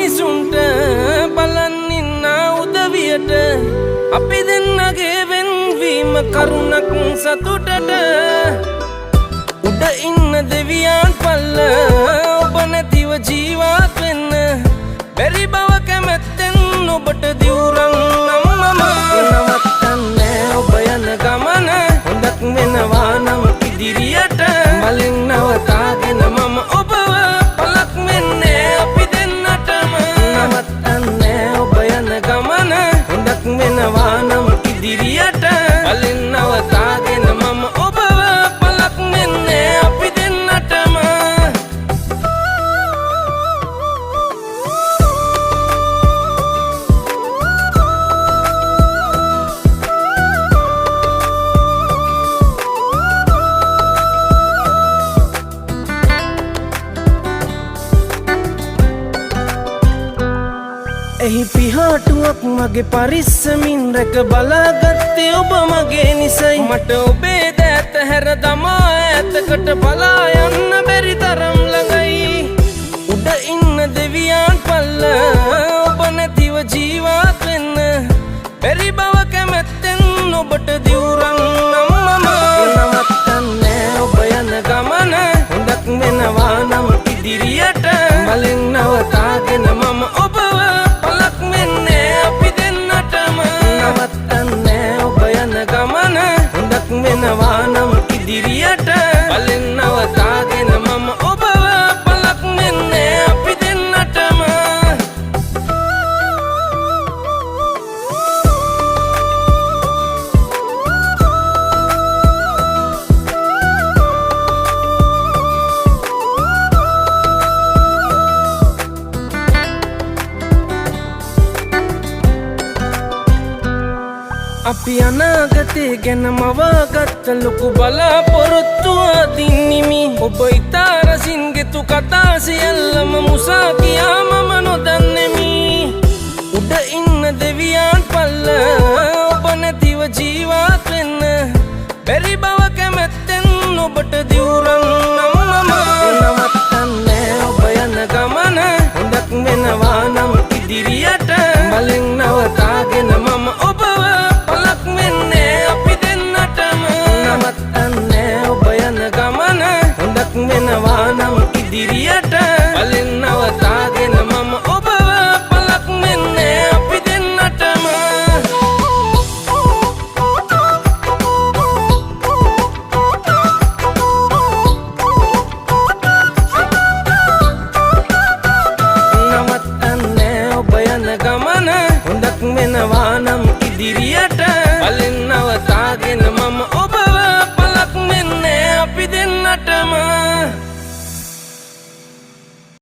මිනිසුන්ට බලන් ඉන්න උදවියට අපි දෙන්නගේ වෙන්වීම කරුණක් සතුටට උඩ ඉන්න දෙවියන් පල්ල ඔබ නැතිව ජීවත් වෙන්න බැරි බව කැමැත්තෙන් ඔබට දිවුරන් නම් මම නවත්තන්නේ ඔබ යන ගමන හොඳක් වෙනවා නම් ඉදිරියට මලින් නවතාගෙන මම ඔබව පලක් වෙන්නේ අපි දෙන්නටම නවත්තන්නේ ඔබ යන ගමන හොඳක් වෙනවා නම් ඉදිරියට මලින් නවතාගෙන මම ඔබව පලක් වෙන්නේ අපි දෙන්නටම එහි පිහාටුවක් මගේ පරිස්සමින් රැක බලාගත්තේ ඔබ මගේ නිසයි මට ඔබේ දෑත හැර දමා ඇතකට පලා යන්න බැරි තරම් ළඟයි උඩ ඉන්න දෙවියන් පල්ල ඔබ නැතිව ජීවත් වෙන්න බැරි බව කැමැත්තෙන් ඔබට දිවුරන් නම් මම නවත්තන්නේ ඔබ යන ගමන හොඳක් වෙනවා නම් ඉදිරියට මලින් නවතාගෙන මම ඔබව නවත්තන්නේ ඔබ යන ගමන හොඳක් වෙනවා නම් ඉදිරියට බලෙන් නවතාගෙන මම ඔබව පලක් වෙන්නේ අපි දෙන්නටම අපි අනාගතේ ගැන මවාගත්ත ලොකු බලාපොරොත්තු අදින්නිමි ඔබ ඉතා රසින් ගෙතු කතා සියල්ලම මුසා කියා මම නොදන්නෙමි උඩ ඉන්න දෙවියන් පල්ල ඔබ නැතිව ජීවත් වෙන්න බැරි බව කැමැත්තෙන් ඔබට දිවුරන් නම් මම නවත්තන්නේ ඔබ යන ගමන හොඳක් වෙනවා නම් ඉදිරියට මලින් නවතාගෙන මම ඔබව පලක් වෙන්නේ අපි දෙන්නටම නවත්තන්නේ ඔබ යන ගමන හොඳක් වෙනවා නම් ඉදිරියට බලෙන් නවතාගෙන මම ඔබව පලක් වෙන්නේ අපි දෙන්නටම නවත්තන්නේ ඔබ යන ගමන හොඳක් වෙනවා නම් ඉදිරියට බලෙන් නවතාගෙන